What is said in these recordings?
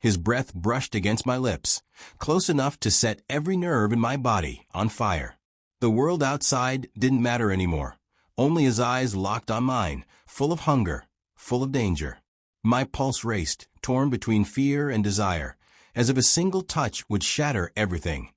His breath brushed against my lips, close enough to set every nerve in my body on fire. The world outside didn't matter anymore. Only his eyes locked on mine, full of hunger, full of danger. My pulse raced, torn between fear and desire, as if a single touch would shatter everything.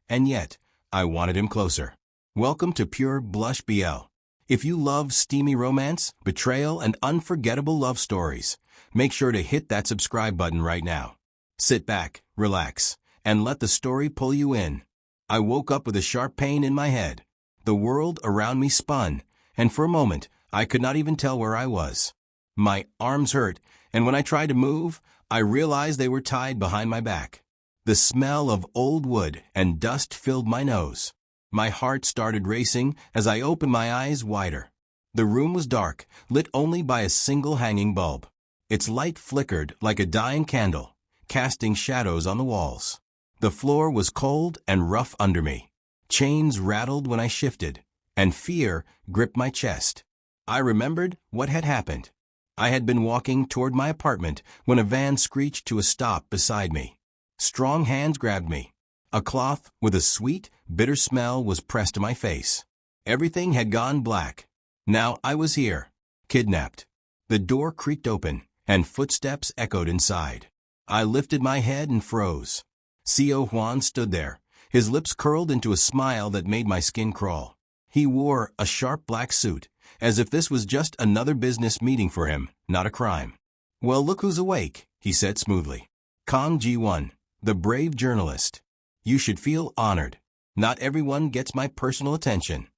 And yet, I wanted him closer. Welcome to Pure Blush BL. If you love steamy romance, betrayal, and unforgettable love stories, make sure to hit that subscribe button right now. Sit back, relax, and let the story pull you in. I woke up with a sharp pain in my head. The world around me spun, and for a moment, I could not even tell where I was. My arms hurt, and when I tried to move, I realized they were tied behind my back. The smell of old wood and dust filled my nose. My heart started racing as I opened my eyes wider. The room was dark, lit only by a single hanging bulb. Its light flickered like a dying candle, casting shadows on the walls. The floor was cold and rough under me. Chains rattled when I shifted, and fear gripped my chest. I remembered what had happened. I had been walking toward my apartment when a van screeched to a stop beside me. Strong hands grabbed me. A cloth with a sweet, bitter smell was pressed to my face. Everything had gone black. Now I was here, kidnapped. The door creaked open, and footsteps echoed inside. I lifted my head and froze. CO Juan stood there, his lips curled into a smile that made my skin crawl. He wore a sharp black suit, as if this was just another business meeting for him, not a crime. "Well, look who's awake," he said smoothly. "Kong Ji-won, the brave journalist. You should feel honored. Not everyone gets my personal attention."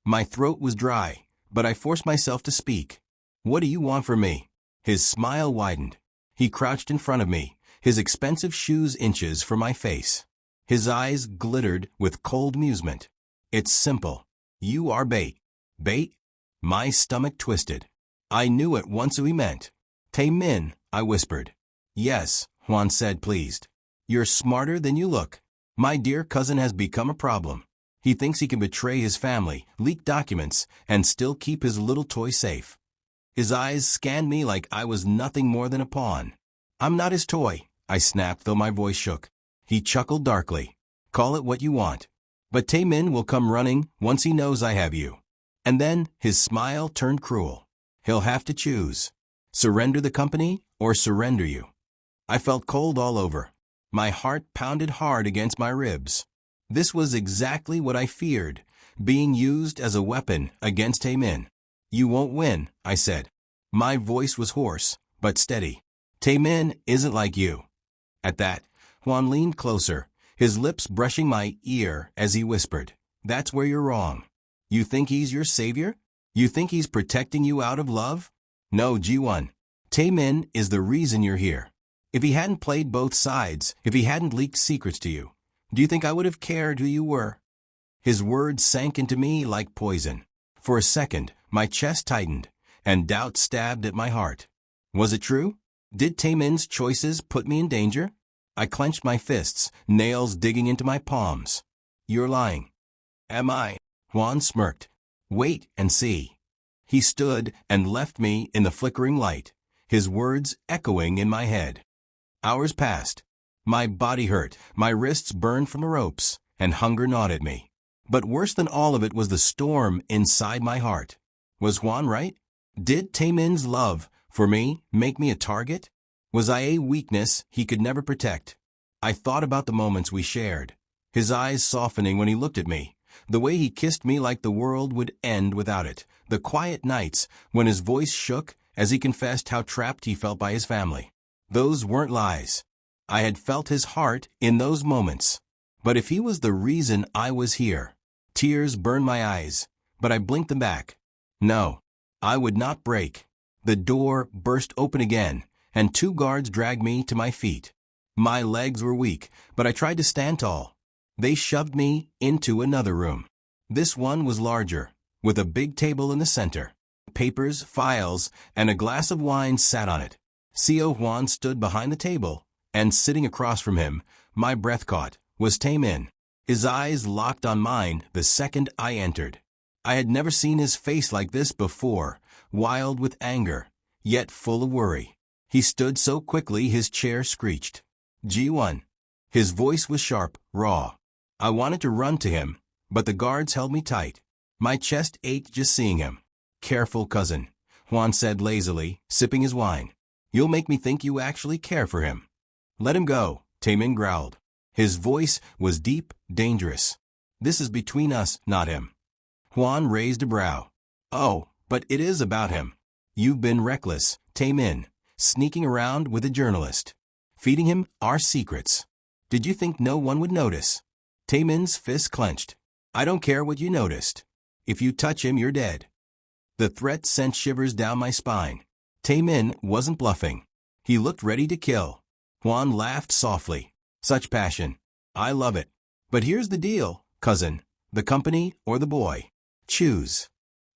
My throat was dry, but I forced myself to speak. "What do you want from me?" His smile widened. He crouched in front of me, his expensive shoes inches from my face. His eyes glittered with cold amusement. "It's simple. You are bait." "Bait?" My stomach twisted. I knew at once who he meant. "Tamin," I whispered. "Yes," Juan said, pleased. "You're smarter than you look. My dear cousin has become a problem. He thinks he can betray his family, leak documents, and still keep his little toy safe." His eyes scanned me like I was nothing more than a pawn. "I'm not his toy," I snapped, though my voice shook. He chuckled darkly. "Call it what you want. But Tamin will come running once he knows I have you." And then his smile turned cruel. "He'll have to choose. Surrender the company or surrender you." I felt cold all over. My heart pounded hard against my ribs. This was exactly what I feared, being used as a weapon against Tamin. "You won't win," I said. My voice was hoarse, but steady. "Tamin isn't like you." At that, Juan leaned closer, his lips brushing my ear as he whispered, "That's where you're wrong. You think he's your savior? You think he's protecting you out of love? No, Ji-won. Tamin is the reason you're here. If he hadn't played both sides, if he hadn't leaked secrets to you, do you think I would have cared who you were?" His words sank into me like poison. For a second, my chest tightened, and doubt stabbed at my heart. Was it true? Did Tamin's choices put me in danger? I clenched my fists, nails digging into my palms. "You're lying." "Am I?" Juan smirked. "Wait and see." He stood and left me in the flickering light, his words echoing in my head. Hours passed. My body hurt, my wrists burned from the ropes, and hunger gnawed at me. But worse than all of it was the storm inside my heart. Was Juan right? Did Tamin's love for me make me a target? Was I a weakness he could never protect? I thought about the moments we shared, his eyes softening when he looked at me, the way he kissed me like the world would end without it, the quiet nights when his voice shook as he confessed how trapped he felt by his family. Those weren't lies. I had felt his heart in those moments. But if he was the reason I was here, tears burned my eyes, but I blinked them back. No, I would not break. The door burst open again, and 2 guards dragged me to my feet. My legs were weak, but I tried to stand tall. They shoved me into another room. This one was larger, with a big table in the center. Papers, files, and a glass of wine sat on it. CO Juan stood behind the table, and sitting across from him, my breath caught, was Tamin. His eyes locked on mine the second I entered. I had never seen his face like this before, wild with anger, yet full of worry. He stood so quickly his chair screeched. G1. His voice was sharp, raw. I wanted to run to him, but the guards held me tight. My chest ached just seeing him. Careful, cousin, Juan said lazily, sipping his wine. You'll make me think you actually care for him. Let him go, Tamin growled. His voice was deep, dangerous. This is between us, not him. Juan raised a brow. Oh, but it is about him. You've been reckless, Tamin, sneaking around with a journalist, feeding him our secrets. Did you think no one would notice? Tamin's fist clenched. I don't care what you noticed. If you touch him, you're dead. The threat sent shivers down my spine. Tamin wasn't bluffing. He looked ready to kill. Juan laughed softly. Such passion. I love it. But here's the deal, cousin. The company or the boy. Choose.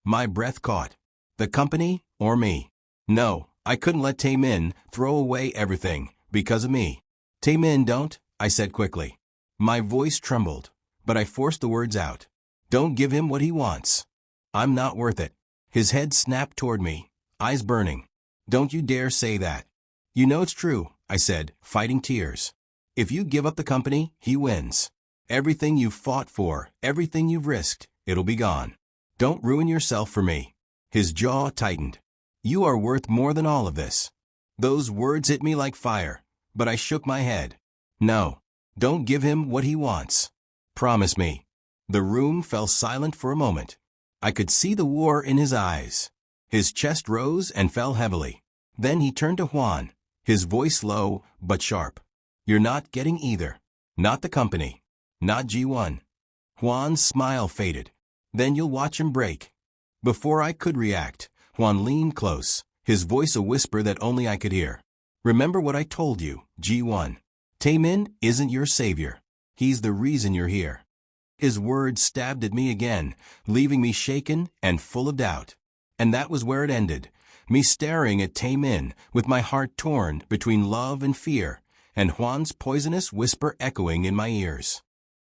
My breath caught. The company or me. No, I couldn't let Tamin throw away everything because of me. Tamin, don't, I said quickly. My voice trembled, but I forced the words out. Don't give him what he wants. I'm not worth it. His head snapped toward me, eyes burning. Don't you dare say that. You know it's true, I said, fighting tears. If you give up the company, he wins. Everything you've fought for, everything you've risked, it'll be gone. Don't ruin yourself for me. His jaw tightened. You are worth more than all of this. Those words hit me like fire, but I shook my head. No, don't give him what he wants. Promise me. The room fell silent for a moment. I could see the war in his eyes. His chest rose and fell heavily. Then he turned to Juan, his voice low but sharp. You're not getting either. Not the company. Not G1. Juan's smile faded. Then you'll watch him break. Before I could react, Juan leaned close, his voice a whisper that only I could hear. Remember what I told you, G1. Tamin isn't your savior. He's the reason you're here. His words stabbed at me again, leaving me shaken and full of doubt. And that was where it ended, me staring at Tamin with my heart torn between love and fear, and Juan's poisonous whisper echoing in my ears.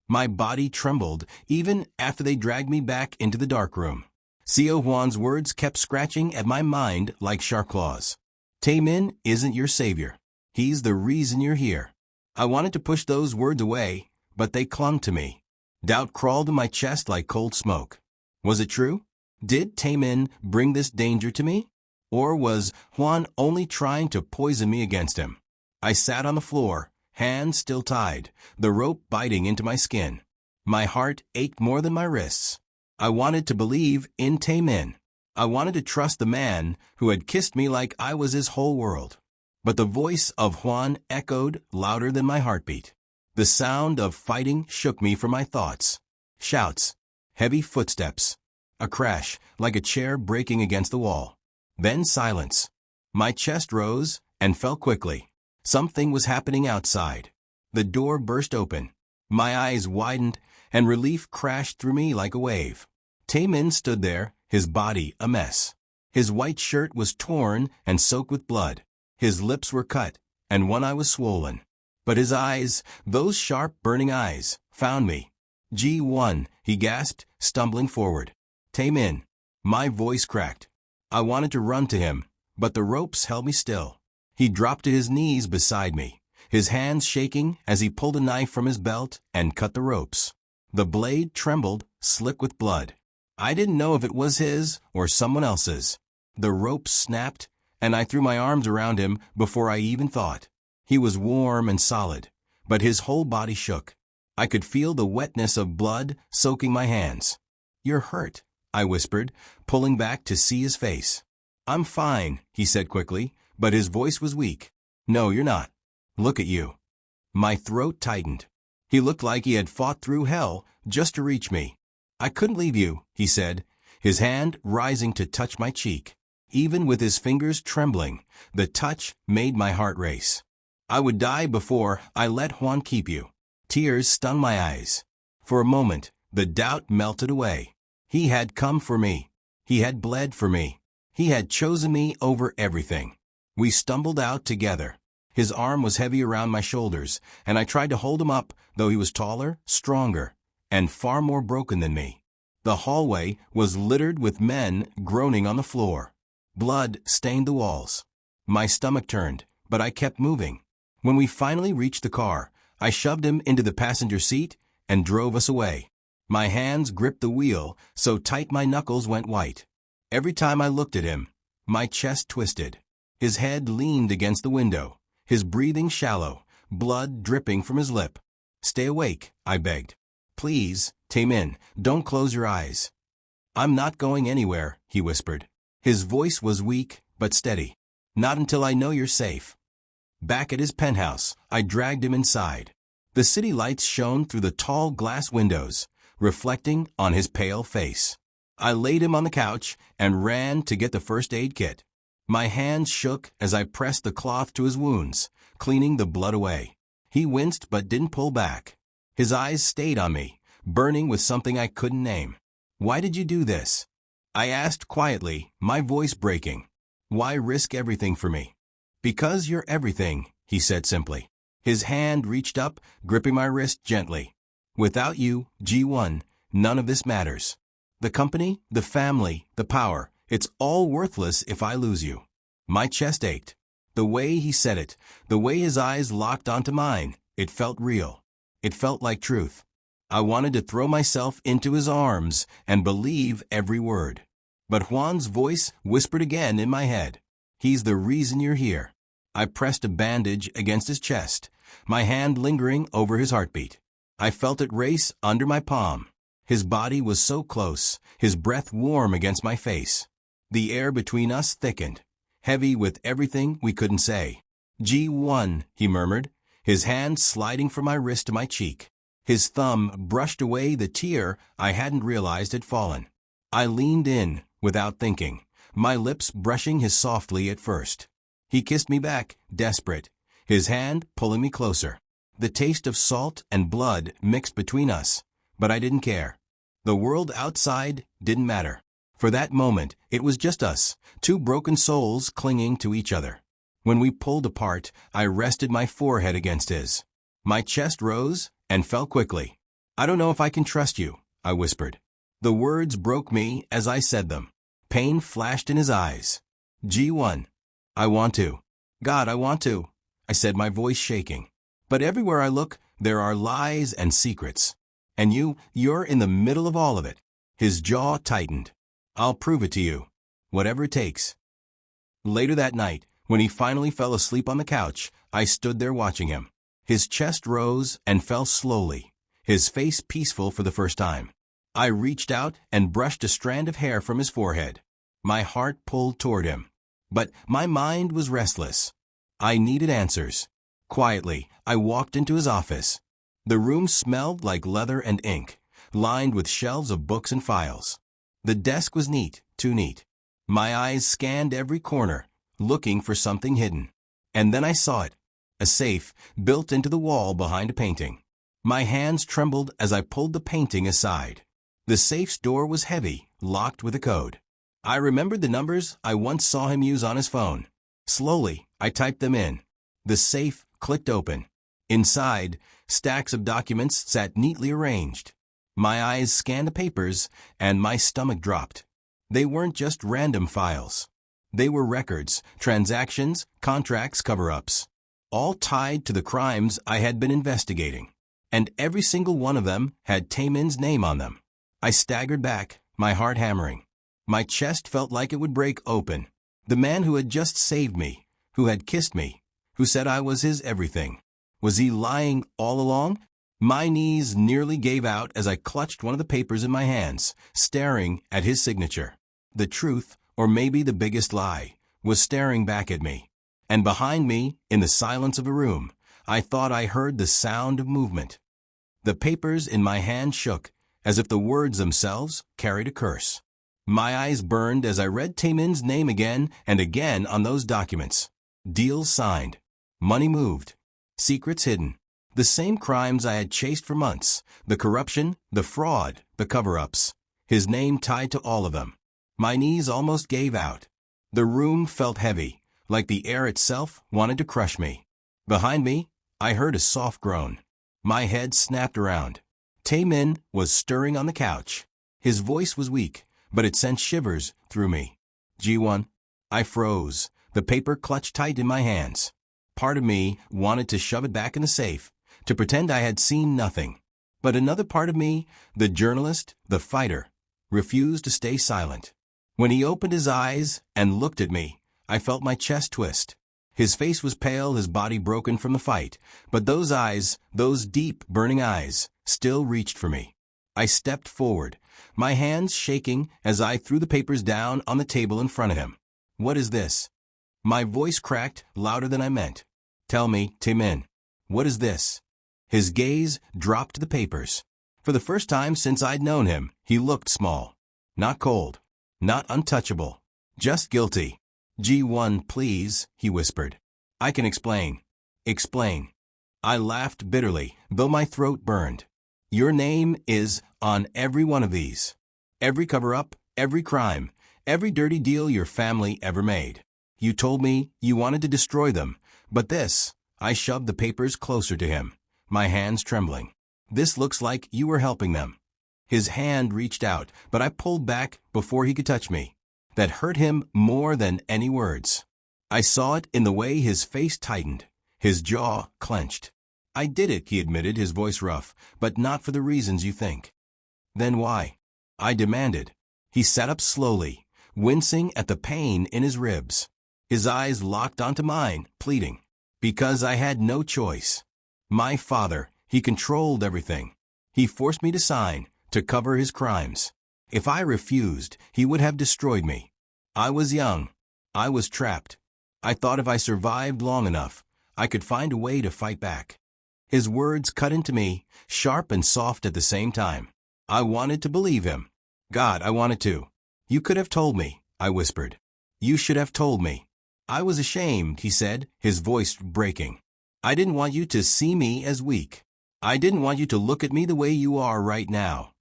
My body trembled even after they dragged me back into the darkroom. Co Juan's words kept scratching at my mind like sharp claws. Tamin isn't your savior. He's the reason you're here. I wanted to push those words away, but they clung to me. Doubt crawled in my chest like cold smoke. Was it true? Did Tamin bring this danger to me? Or was Juan only trying to poison me against him? I sat on the floor, hands still tied, the rope biting into my skin. My heart ached more than my wrists. I wanted to believe in Tamin. I wanted to trust the man who had kissed me like I was his whole world. But the voice of Juan echoed louder than my heartbeat. The sound of fighting shook me from my thoughts. Shouts, heavy footsteps, a crash like a chair breaking against the wall. Then silence. My chest rose and fell quickly. Something was happening outside. The door burst open. My eyes widened and relief crashed through me like a wave. Tamin stood there, his body a mess. His white shirt was torn and soaked with blood. His lips were cut, and one eye was swollen. But his eyes, those sharp, burning eyes, found me. G1, he gasped, stumbling forward. Tamin. My voice cracked. I wanted to run to him, but the ropes held me still. He dropped to his knees beside me, his hands shaking as he pulled a knife from his belt and cut the ropes. The blade trembled, slick with blood. I didn't know if it was his or someone else's. The ropes snapped, and I threw my arms around him before I even thought. He was warm and solid, but his whole body shook. I could feel the wetness of blood soaking my hands. You're hurt, I whispered, pulling back to see his face. I'm fine, he said quickly, but his voice was weak. No, you're not. Look at you. My throat tightened. He looked like he had fought through hell just to reach me. I couldn't leave you, he said, his hand rising to touch my cheek. Even with his fingers trembling, the touch made my heart race. I would die before I let Juan keep you. Tears stung my eyes. For a moment, the doubt melted away. He had come for me. He had bled for me. He had chosen me over everything. We stumbled out together. His arm was heavy around my shoulders, and I tried to hold him up, though he was taller, stronger, and far more broken than me. The hallway was littered with men groaning on the floor. Blood stained the walls. My stomach turned, but I kept moving. When we finally reached the car, I shoved him into the passenger seat and drove us away. My hands gripped the wheel so tight my knuckles went white. Every time I looked at him, my chest twisted. His head leaned against the window, his breathing shallow, blood dripping from his lip. "Stay awake," I begged. "Please, Tamin, don't close your eyes." "I'm not going anywhere," he whispered. His voice was weak but steady. "Not until I know you're safe." Back at his penthouse, I dragged him inside. The city lights shone through the tall glass windows, reflecting on his pale face. I laid him on the couch and ran to get the first aid kit. My hands shook as I pressed the cloth to his wounds, cleaning the blood away. He winced but didn't pull back. His eyes stayed on me, burning with something I couldn't name. "Why did you do this?" I asked quietly, my voice breaking. "Why risk everything for me?" "Because you're everything," he said simply. His hand reached up, gripping my wrist gently. "Without you, G1, none of this matters. The company, the family, the power, it's all worthless if I lose you." My chest ached. The way he said it, the way his eyes locked onto mine, it felt real. It felt like truth. I wanted to throw myself into his arms and believe every word. But Juan's voice whispered again in my head. "He's the reason you're here." I pressed a bandage against his chest, my hand lingering over his heartbeat. I felt it race under my palm. His body was so close, his breath warm against my face. The air between us thickened, heavy with everything we couldn't say. "G1, he murmured, his hand sliding from my wrist to my cheek. His thumb brushed away the tear I hadn't realized had fallen. I leaned in, without thinking, my lips brushing his softly at first. He kissed me back, desperate, his hand pulling me closer. The taste of salt and blood mixed between us, but I didn't care. The world outside didn't matter. For that moment, it was just us, two broken souls clinging to each other. When we pulled apart, I rested my forehead against his. My chest rose and fell quickly. "I don't know if I can trust you," I whispered. The words broke me as I said them. Pain flashed in his eyes. "G1, I want to. God, I want to," I said, my voice shaking. "But everywhere I look, there are lies and secrets. And you're in the middle of all of it." His jaw tightened. "I'll prove it to you. Whatever it takes." Later that night, when he finally fell asleep on the couch, I stood there watching him. His chest rose and fell slowly, his face peaceful for the first time. I reached out and brushed a strand of hair from his forehead. My heart pulled toward him. But my mind was restless. I needed answers. Quietly, I walked into his office. The room smelled like leather and ink, lined with shelves of books and files. The desk was neat, too neat. My eyes scanned every corner, looking for something hidden. And then I saw it. A safe built into the wall behind a painting. My hands trembled as I pulled the painting aside. The safe's door was heavy, locked with a code. I remembered the numbers I once saw him use on his phone. Slowly, I typed them in. The safe clicked open. Inside, stacks of documents sat neatly arranged. My eyes scanned the papers, and my stomach dropped. They weren't just random files. They were records, transactions, contracts, cover-ups, all tied to the crimes I had been investigating. And every single one of them had Tamin's name on them. I staggered back, my heart hammering. My chest felt like it would break open. The man who had just saved me, who had kissed me, who said I was his everything. Was he lying all along? My knees nearly gave out as I clutched one of the papers in my hands, staring at his signature. The truth, or maybe the biggest lie, was staring back at me. And behind me, in the silence of a room, I thought I heard the sound of movement. The papers in my hand shook, as if the words themselves carried a curse. My eyes burned as I read Tamin's name again and again on those documents. Deals signed. Money moved. Secrets hidden. The same crimes I had chased for months. The corruption, the fraud, the cover-ups. His name tied to all of them. My knees almost gave out. The room felt heavy, like the air itself wanted to crush me. Behind me, I heard a soft groan. My head snapped around. Tamin was stirring on the couch. His voice was weak, but it sent shivers through me. "G1." I froze, the paper clutched tight in my hands. Part of me wanted to shove it back in the safe, to pretend I had seen nothing. But another part of me, the journalist, the fighter, refused to stay silent. When he opened his eyes and looked at me, I felt my chest twist. His face was pale, his body broken from the fight, but those eyes, those deep, burning eyes, still reached for me. I stepped forward, my hands shaking as I threw the papers down on the table in front of him. "What is this?" My voice cracked, louder than I meant. "Tell me, Tamin, what is this?" His gaze dropped to the papers. For the first time since I'd known him, he looked small. Not cold. Not untouchable. Just guilty. "G1, please," he whispered. "I can explain." "Explain." I laughed bitterly, though my throat burned. "Your name is on every one of these. Every cover-up, every crime, every dirty deal your family ever made. You told me you wanted to destroy them, but this," I shoved the papers closer to him, my hands trembling. "This looks like you were helping them." His hand reached out, but I pulled back before he could touch me. That hurt him more than any words. I saw it in the way his face tightened, his jaw clenched. "I did it," he admitted, his voice rough, "but not for the reasons you think." "Then why?" I demanded. He sat up slowly, wincing at the pain in his ribs. His eyes locked onto mine, pleading. "Because I had no choice. My father, he controlled everything. He forced me to sign, to cover his crimes. If I refused, he would have destroyed me. I was young. I was trapped. I thought if I survived long enough, I could find a way to fight back." His words cut into me, sharp and soft at the same time. I wanted to believe him. God, I wanted to. "You could have told me," I whispered. "You should have told me." "I was ashamed," he said, his voice breaking. "I didn't want you to see me as weak. I didn't want you to look at me the way you are right now."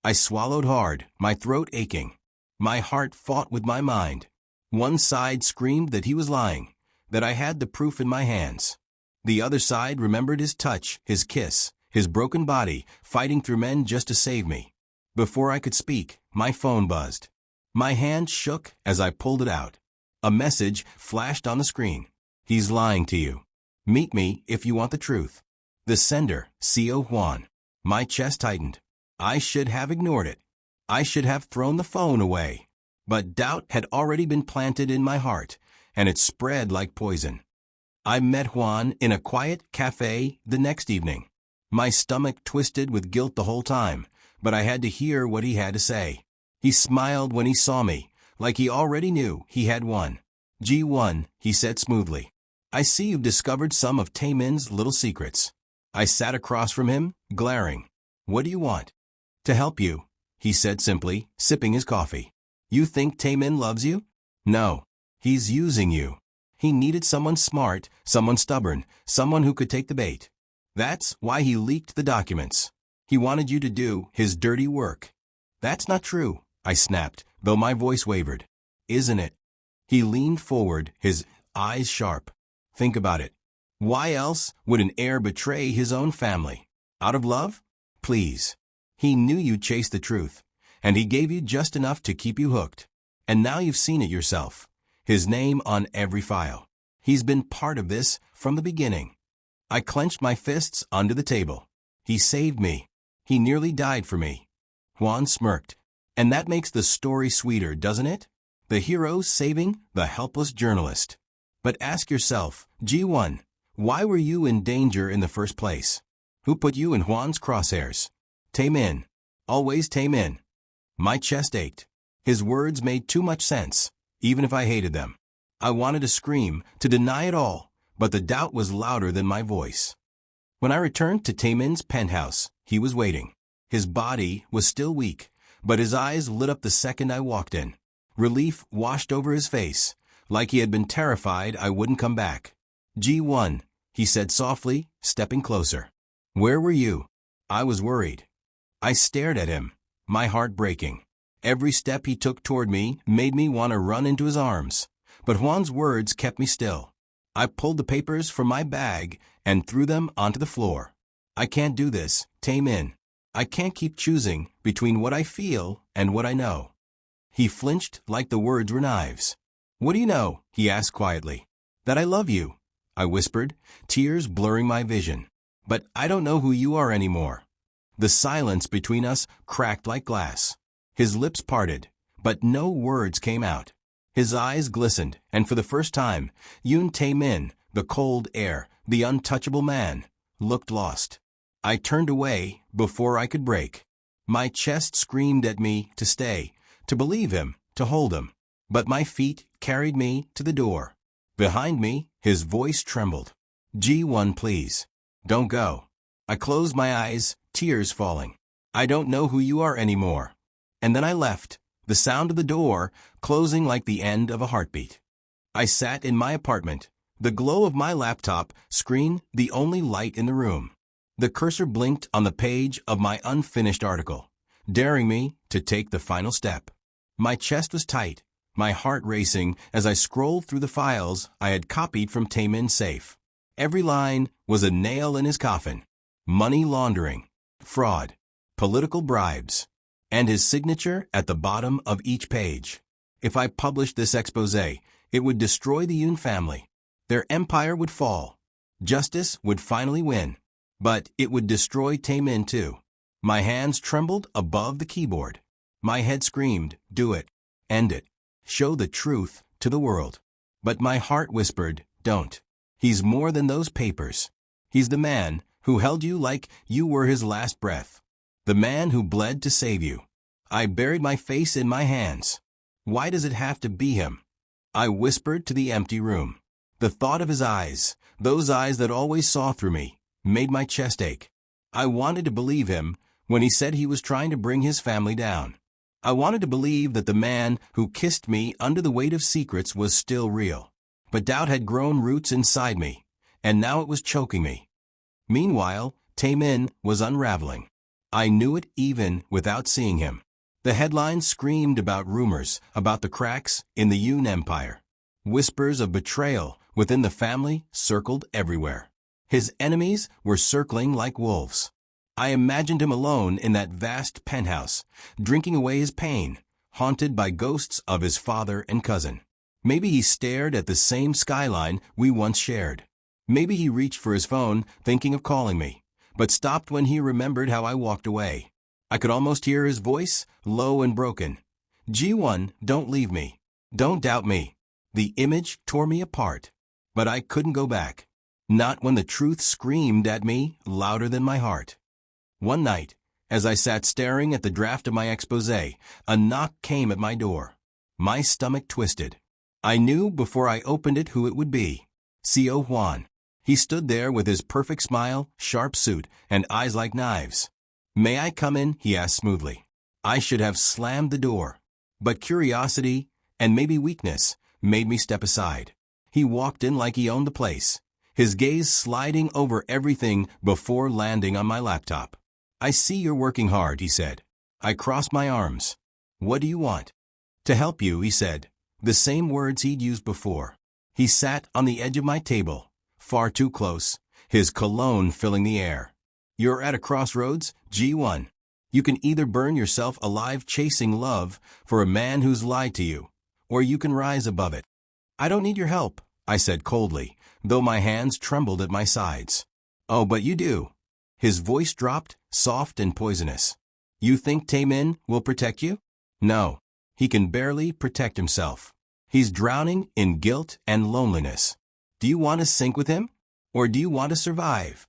I swallowed hard, my throat aching. My heart fought with my mind. One side screamed that he was lying, that I had the proof in my hands. The other side remembered his touch, his kiss, his broken body, fighting through men just to save me. Before I could speak, my phone buzzed. My hand shook as I pulled it out. A message flashed on the screen. "He's lying to you. Meet me if you want the truth." The sender, CO Juan. My chest tightened. I should have ignored it. I should have thrown the phone away. But doubt had already been planted in my heart, and it spread like poison. I met Juan in a quiet cafe the next evening. My stomach twisted with guilt the whole time, but I had to hear what he had to say. He smiled when he saw me, like he already knew he had won. "G1, he said smoothly. "I see you've discovered some of Tamin's little secrets." I sat across from him, glaring. "What do you want?" "To help you," he said simply, sipping his coffee. "You think Tamin loves you? No. He's using you. He needed someone smart, someone stubborn, someone who could take the bait. That's why he leaked the documents. He wanted you to do his dirty work." "That's not true," I snapped, though my voice wavered. "Isn't it?" He leaned forward, his eyes sharp. "Think about it. Why else would an heir betray his own family? Out of love? Please. He knew you'd chase the truth, and he gave you just enough to keep you hooked. And now you've seen it yourself. His name on every file. He's been part of this from the beginning." I clenched my fists under the table. "He saved me. He nearly died for me." Juan smirked. "And that makes the story sweeter, doesn't it? The hero saving the helpless journalist. But ask yourself, G1, why were you in danger in the first place? Who put you in Juan's crosshairs? Tamin. Always Tamin." My chest ached. His words made too much sense, even if I hated them. I wanted to scream, to deny it all, but the doubt was louder than my voice. When I returned to Tamin's penthouse, he was waiting. His body was still weak, but his eyes lit up the second I walked in. Relief washed over his face, like he had been terrified I wouldn't come back. "G1, he said softly, stepping closer. "Where were you?" I was worried. I stared at him, my heart breaking. Every step he took toward me made me want to run into his arms, but Juan's words kept me still. I pulled the papers from my bag and threw them onto the floor. "I can't do this, Tamin. I can't keep choosing between what I feel and what I know." He flinched like the words were knives. "What do you know?" he asked quietly. "That I love you," I whispered, tears blurring my vision. "But I don't know who you are anymore." The silence between us cracked like glass. His lips parted, but no words came out. His eyes glistened, and for the first time, Tamin, the cold air, the untouchable man, looked lost. I turned away before I could break. My chest screamed at me to stay, to believe him, to hold him. But my feet carried me to the door. Behind me, his voice trembled. "G1, please. Don't go." I closed my eyes, tears falling. "I don't know who you are anymore." And then I left, the sound of the door closing like the end of a heartbeat. I sat in my apartment, the glow of my laptop screen the only light in the room. The cursor blinked on the page of my unfinished article, daring me to take the final step. My chest was tight, my heart racing as I scrolled through the files I had copied from Tamin's safe. Every line was a nail in his coffin. Money laundering, fraud, political bribes, and his signature at the bottom of each page. If I published this expose, it would destroy the Yun family. Their empire would fall. Justice would finally win. But it would destroy Tamin too. My hands trembled above the keyboard. My head screamed, "Do it. End it. Show the truth to the world." But my heart whispered, "Don't. He's more than those papers. He's the man who held you like you were his last breath. The man who bled to save you." I buried my face in my hands. "Why does it have to be him?" I whispered to the empty room. The thought of his eyes, those eyes that always saw through me, made my chest ache. I wanted to believe him when he said he was trying to bring his family down. I wanted to believe that the man who kissed me under the weight of secrets was still real. But doubt had grown roots inside me, and now it was choking me. Meanwhile, Tamin was unraveling. I knew it even without seeing him. The headlines screamed about rumors, about the cracks in the Yun empire. Whispers of betrayal within the family circled everywhere. His enemies were circling like wolves. I imagined him alone in that vast penthouse, drinking away his pain, haunted by ghosts of his father and cousin. Maybe he stared at the same skyline we once shared. Maybe he reached for his phone, thinking of calling me, but stopped when he remembered how I walked away. I could almost hear his voice, low and broken. "G1, don't leave me. Don't doubt me." The image tore me apart, but I couldn't go back. Not when the truth screamed at me louder than my heart. One night, as I sat staring at the draft of my expose, a knock came at my door. My stomach twisted. I knew before I opened it who it would be. CO Juan. He stood there with his perfect smile, sharp suit, and eyes like knives. "May I come in?" he asked smoothly. I should have slammed the door, but curiosity, and maybe weakness, made me step aside. He walked in like he owned the place, his gaze sliding over everything before landing on my laptop. "I see you're working hard," he said. I crossed my arms. "What do you want?" "To help you," he said, the same words he'd used before. He sat on the edge of my table, far too close, his cologne filling the air. "You're at a crossroads, G1. You can either burn yourself alive chasing love for a man who's lied to you, or you can rise above it." "I don't need your help," I said coldly, though my hands trembled at my sides. "Oh, but you do." His voice dropped, soft and poisonous. "You think Tamin will protect you?" "No. He can barely protect himself. He's drowning in guilt and loneliness. Do you want to sink with him? Or do you want to survive?"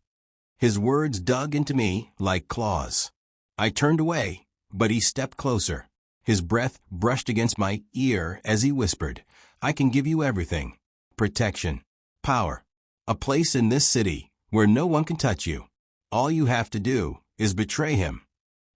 His words dug into me like claws. I turned away, but he stepped closer. His breath brushed against my ear as he whispered, "I can give you everything. Protection, power, a place in this city where no one can touch you. All you have to do is betray him."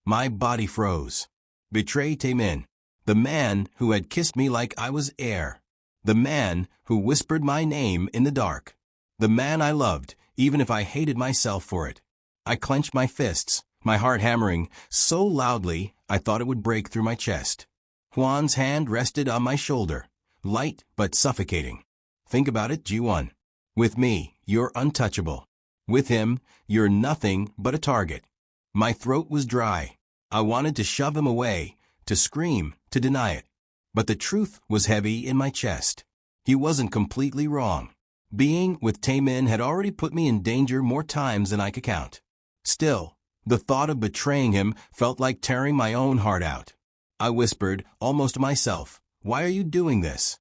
My body froze. Betray Tamin, the man who had kissed me like I was air, the man who whispered my name in the dark, the man I loved, even if I hated myself for it. I clenched my fists, my heart hammering so loudly I thought it would break through my chest. Juan's hand rested on my shoulder, light but suffocating. "Think about it, G1. With me, you're untouchable. With him, you're nothing but a target." My throat was dry. I wanted to shove him away, to scream, to deny it. But the truth was heavy in my chest. He wasn't completely wrong. Being with Tamin had already put me in danger more times than I could count. Still, the thought of betraying him felt like tearing my own heart out. I whispered, almost to myself, "Why are you doing this?"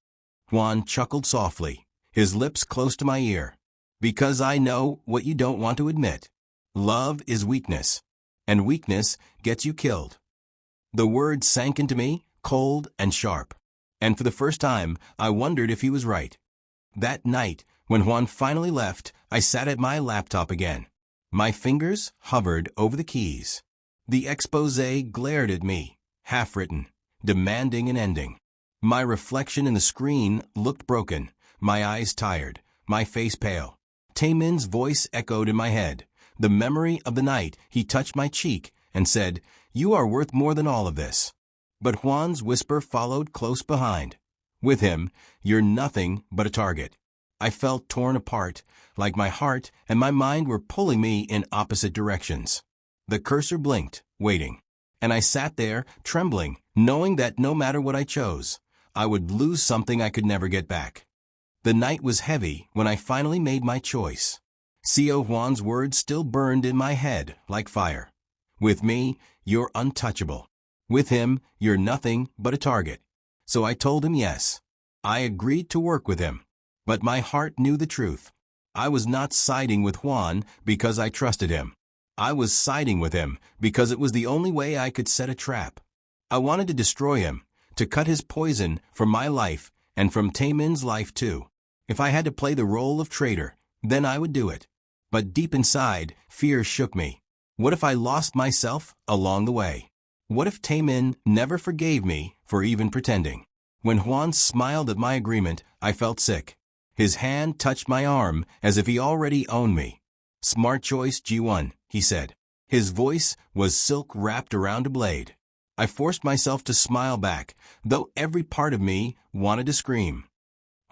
Juan chuckled softly, his lips close to my ear. "Because I know what you don't want to admit. Love is weakness, and weakness gets you killed." The words sank into me, cold and sharp. And for the first time, I wondered if he was right. That night, when Juan finally left, I sat at my laptop again. My fingers hovered over the keys. The expose glared at me, half-written, demanding an ending. My reflection in the screen looked broken, my eyes tired, my face pale. Tamin's voice echoed in my head. The memory of the night he touched my cheek and said, "You are worth more than all of this." But Juan's whisper followed close behind. With him, you're nothing but a target. I felt torn apart, like my heart and my mind were pulling me in opposite directions. The cursor blinked, waiting. And I sat there, trembling, knowing that no matter what I chose, I would lose something I could never get back. The night was heavy when I finally made my choice. Co. Juan's words still burned in my head like fire. With me, you're untouchable. With him, you're nothing but a target. So I told him yes. I agreed to work with him. But my heart knew the truth. I was not siding with Juan because I trusted him. I was siding with him because it was the only way I could set a trap. I wanted to destroy him, to cut his poison from my life and from Tamin's life too. If I had to play the role of traitor, then I would do it. But deep inside, fear shook me. What if I lost myself along the way? What if Tamin never forgave me for even pretending? When Juan smiled at my agreement, I felt sick. His hand touched my arm as if he already owned me. "Smart choice, G1, he said. His voice was silk wrapped around a blade. I forced myself to smile back, though every part of me wanted to scream.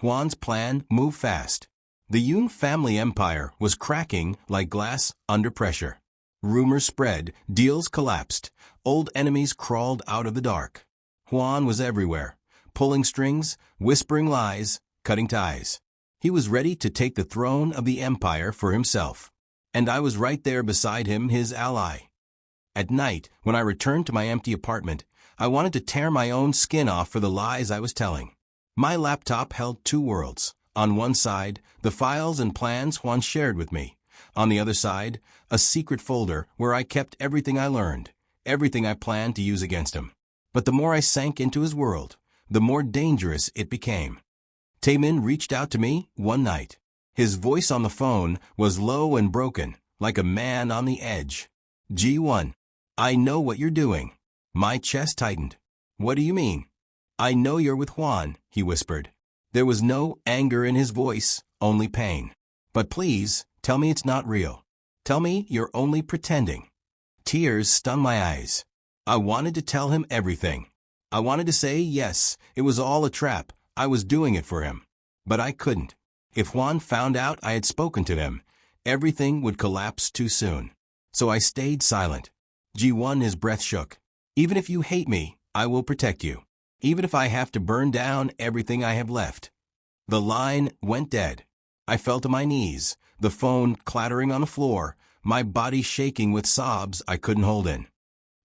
Juan's plan moved fast. The Yun family empire was cracking like glass under pressure. Rumors spread, deals collapsed, old enemies crawled out of the dark. Juan was everywhere, pulling strings, whispering lies, cutting ties. He was ready to take the throne of the empire for himself. And I was right there beside him, his ally. At night, when I returned to my empty apartment, I wanted to tear my own skin off for the lies I was telling. My laptop held two worlds. On one side, the files and plans Juan shared with me. On the other side, a secret folder where I kept everything I learned, everything I planned to use against him. But the more I sank into his world, the more dangerous it became. Tamin reached out to me one night. His voice on the phone was low and broken, like a man on the edge. "G1, I know what you're doing." My chest tightened. "What do you mean?" "I know you're with Juan," he whispered. There was no anger in his voice, only pain. "But please, tell me it's not real. Tell me you're only pretending." Tears stung my eyes. I wanted to tell him everything. I wanted to say yes, it was all a trap, I was doing it for him. But I couldn't. If Juan found out I had spoken to him, everything would collapse too soon. So I stayed silent. G1, his breath shook. "Even if you hate me, I will protect you. Even if I have to burn down everything I have left." The line went dead. I fell to my knees, the phone clattering on the floor, my body shaking with sobs I couldn't hold in.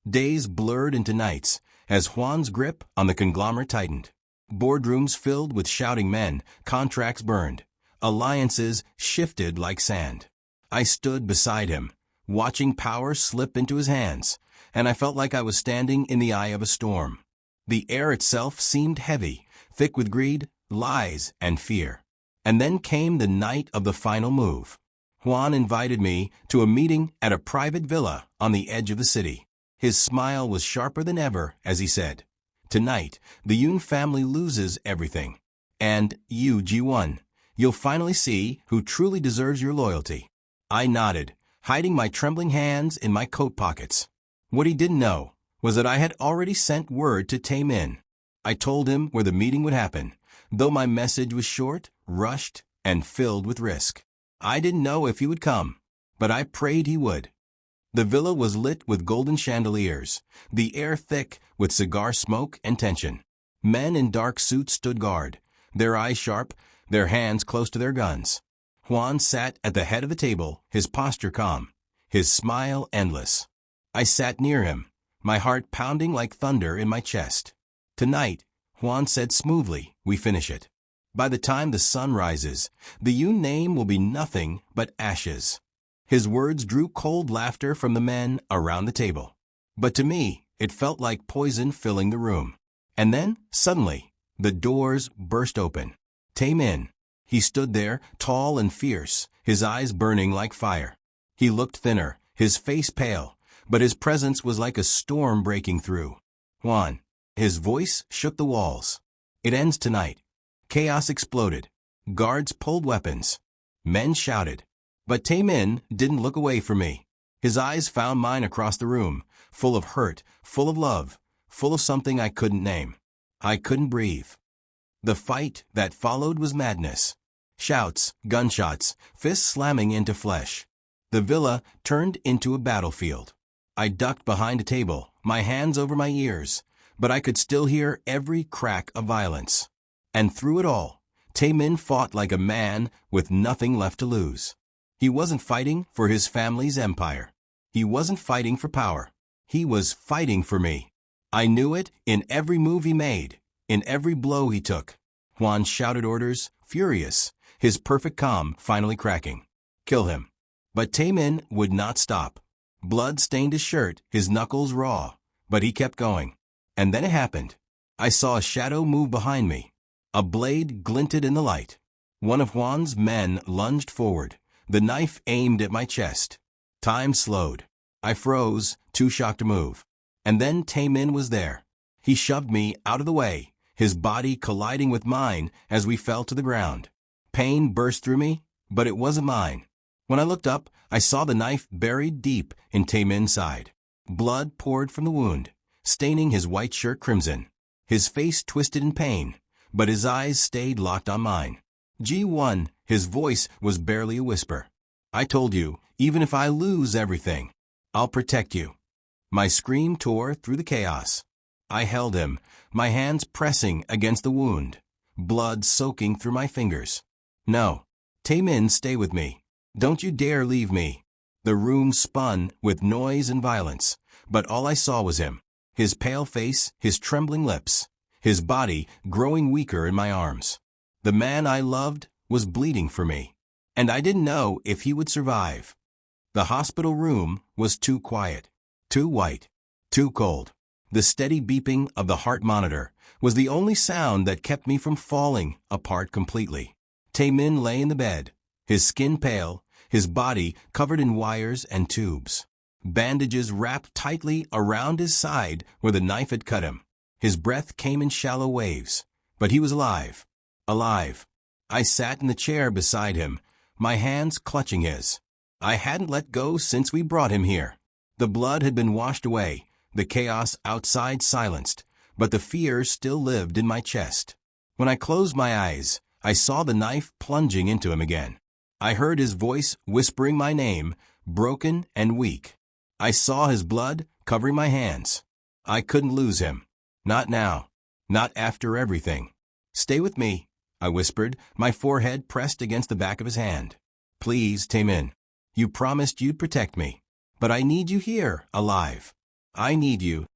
Days blurred into nights as Juan's grip on the conglomerate tightened. Boardrooms filled with shouting men, contracts burned. Alliances shifted like sand. I stood beside him, watching power slip into his hands, and I felt like I was standing in the eye of a storm. The air itself seemed heavy, thick with greed, lies, and fear. And then came the night of the final move. Juan invited me to a meeting at a private villa on the edge of the city. His smile was sharper than ever as he said, "Tonight, the Yun family loses everything. And you, G1, you'll finally see who truly deserves your loyalty." I nodded, hiding my trembling hands in my coat pockets. What he didn't know was that I had already sent word to Tamin. I told him where the meeting would happen, though my message was short, rushed, and filled with risk. I didn't know if he would come, but I prayed he would. The villa was lit with golden chandeliers, the air thick with cigar smoke and tension. Men in dark suits stood guard, their eyes sharp, their hands close to their guns. Juan sat at the head of the table, his posture calm, his smile endless. I sat near him, my heart pounding like thunder in my chest. "Tonight," Juan said smoothly, "we finish it. By the time the sun rises, the Yun name will be nothing but ashes." His words drew cold laughter from the men around the table. But to me, it felt like poison filling the room. And then, suddenly, the doors burst open. Tamin. He stood there, tall and fierce, his eyes burning like fire. He looked thinner, his face pale, but his presence was like a storm breaking through. "Juan." His voice shook the walls. "It ends tonight." Chaos exploded. Guards pulled weapons. Men shouted. But Tamin didn't look away from me. His eyes found mine across the room, full of hurt, full of love, full of something I couldn't name. I couldn't breathe. The fight that followed was madness. Shouts, gunshots, fists slamming into flesh. The villa turned into a battlefield. I ducked behind a table, my hands over my ears, but I could still hear every crack of violence. And through it all, Tamin fought like a man with nothing left to lose. He wasn't fighting for his family's empire. He wasn't fighting for power. He was fighting for me. I knew it in every move he made, in every blow he took. Juan shouted orders, furious, his perfect calm finally cracking. "Kill him." But Tamin would not stop. Blood stained his shirt, his knuckles raw, but he kept going. And then it happened. I saw a shadow move behind me. A blade glinted in the light. One of Juan's men lunged forward, the knife aimed at my chest. Time slowed. I froze, too shocked to move. And then Tamin was there. He shoved me out of the way, his body colliding with mine as we fell to the ground. Pain burst through me, but it wasn't mine. When I looked up, I saw the knife buried deep in Tamin's side. Blood poured from the wound, staining his white shirt crimson. His face twisted in pain, but his eyes stayed locked on mine. "G1, his voice was barely a whisper. "I told you, even if I lose everything, I'll protect you." My scream tore through the chaos. I held him, my hands pressing against the wound, blood soaking through my fingers. "No. Tamin, stay with me. Don't you dare leave me." The room spun with noise and violence, but all I saw was him, his pale face, his trembling lips, his body growing weaker in my arms. The man I loved was bleeding for me, and I didn't know if he would survive. The hospital room was too quiet, too white, too cold. The steady beeping of the heart monitor was the only sound that kept me from falling apart completely. Tamin lay in the bed, his skin pale, his body covered in wires and tubes. Bandages wrapped tightly around his side where the knife had cut him. His breath came in shallow waves, but he was alive. Alive. I sat in the chair beside him, my hands clutching his. I hadn't let go since we brought him here. The blood had been washed away, the chaos outside silenced, but the fear still lived in my chest. When I closed my eyes, I saw the knife plunging into him again. I heard his voice whispering my name, broken and weak. I saw his blood covering my hands. I couldn't lose him. Not now. Not after everything. "Stay with me," I whispered, my forehead pressed against the back of his hand. "Please, Tamin. You promised you'd protect me. But I need you here, alive. I need you."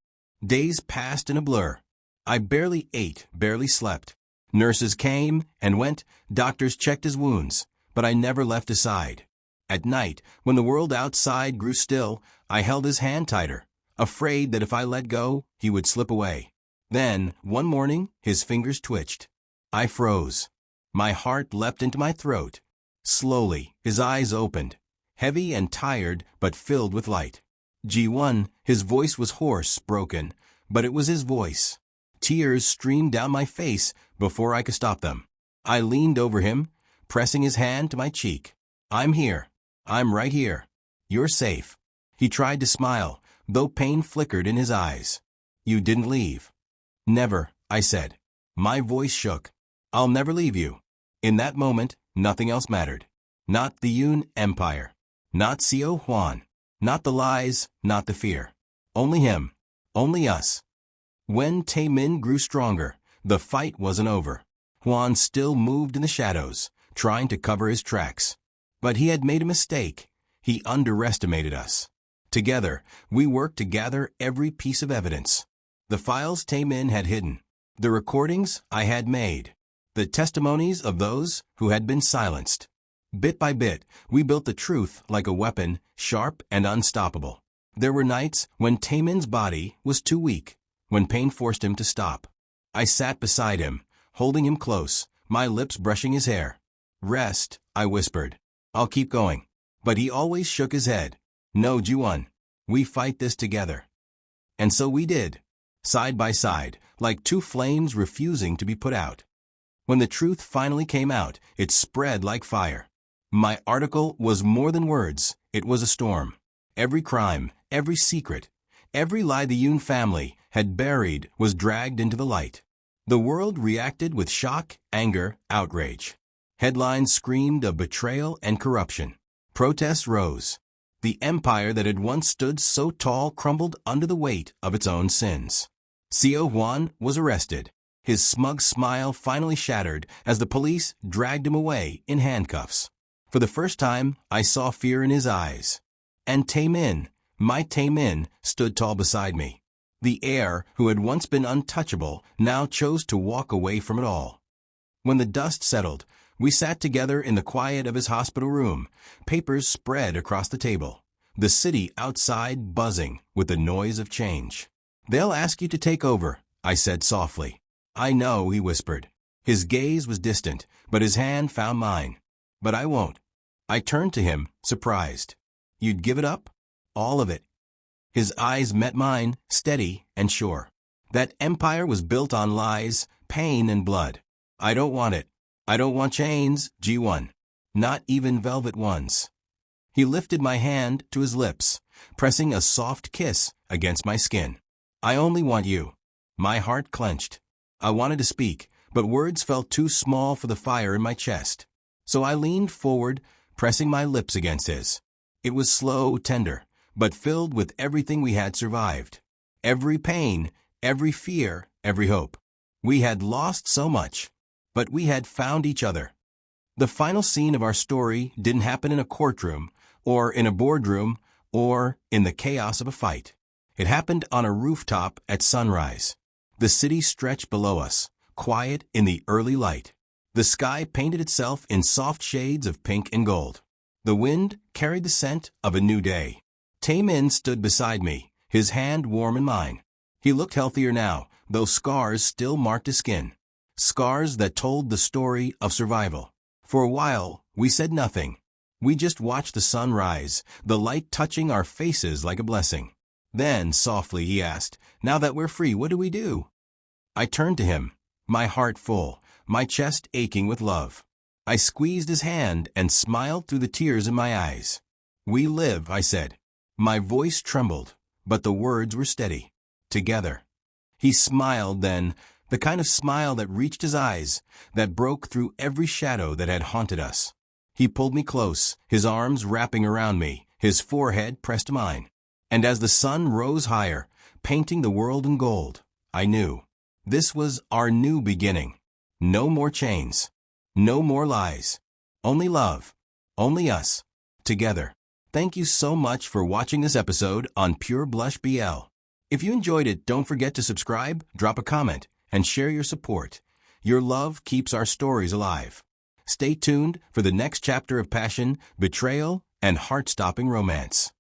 Days passed in a blur. I barely ate, barely slept. Nurses came and went, doctors checked his wounds, but I never left his side. At night, when the world outside grew still, I held his hand tighter, afraid that if I let go, he would slip away. Then, one morning, his fingers twitched. I froze. My heart leapt into my throat. Slowly, his eyes opened, heavy and tired, but filled with light. G1, his voice was hoarse, broken, but it was his voice. Tears streamed down my face before I could stop them. I leaned over him, pressing his hand to my cheek. "I'm here. I'm right here. You're safe." He tried to smile, though pain flickered in his eyes. "You didn't leave." "Never," I said. My voice shook. "I'll never leave you." In that moment, nothing else mattered. Not the Yun Empire. Not Co. Juan. Not the lies, not the fear. Only him. Only us. When Tamin grew stronger, the fight wasn't over. Juan still moved in the shadows, trying to cover his tracks. But he had made a mistake. He underestimated us. Together, we worked to gather every piece of evidence. The files Tamin had hidden, the recordings I had made, the testimonies of those who had been silenced. Bit by bit, we built the truth like a weapon, sharp and unstoppable. There were nights when Tamin's body was too weak, when pain forced him to stop. I sat beside him, holding him close, my lips brushing his hair. "Rest," I whispered. "I'll keep going." But he always shook his head. "No, Juan. We fight this together." And so we did, side by side, like two flames refusing to be put out. When the truth finally came out, it spread like fire. My article was more than words, it was a storm. Every crime, every secret, every lie the Yoon family had buried was dragged into the light. The world reacted with shock, anger, outrage. Headlines screamed of betrayal and corruption. Protests rose. The empire that had once stood so tall crumbled under the weight of its own sins. CO Juan was arrested. His smug smile finally shattered as the police dragged him away in handcuffs. For the first time, I saw fear in his eyes. And Tamin, my Tamin, stood tall beside me. The heir who had once been untouchable now chose to walk away from it all. When the dust settled, we sat together in the quiet of his hospital room, papers spread across the table, the city outside buzzing with the noise of change. "They'll ask you to take over," I said softly. "I know," he whispered. His gaze was distant, but his hand found mine. "But I won't." I turned to him, surprised. "You'd give it up? All of it?" His eyes met mine, steady and sure. "That empire was built on lies, pain, and blood. I don't want it. I don't want chains, G1. Not even velvet ones." He lifted my hand to his lips, pressing a soft kiss against my skin. "I only want you." My heart clenched. I wanted to speak, but words felt too small for the fire in my chest. So I leaned forward, pressing my lips against his. It was slow, tender, but filled with everything we had survived. Every pain, every fear, every hope. We had lost so much, but we had found each other. The final scene of our story didn't happen in a courtroom, or in a boardroom, or in the chaos of a fight. It happened on a rooftop at sunrise. The city stretched below us, quiet in the early light. The sky painted itself in soft shades of pink and gold. The wind carried the scent of a new day. Tamin stood beside me, his hand warm in mine. He looked healthier now, though scars still marked his skin. Scars that told the story of survival. For a while, we said nothing. We just watched the sun rise, the light touching our faces like a blessing. Then, softly, he asked, "Now that we're free, what do we do?" I turned to him, my heart full, my chest aching with love. I squeezed his hand and smiled through the tears in my eyes. "We live," I said. My voice trembled, but the words were steady. "Together." He smiled then, the kind of smile that reached his eyes, that broke through every shadow that had haunted us. He pulled me close, his arms wrapping around me, his forehead pressed to mine. And as the sun rose higher, painting the world in gold, I knew. This was our new beginning. No more chains. No more lies. Only love. Only us. Together. Thank you so much for watching this episode on Pure Blush BL. If you enjoyed it, don't forget to subscribe, drop a comment, and share your support. Your love keeps our stories alive. Stay tuned for the next chapter of passion, betrayal, and heart-stopping romance.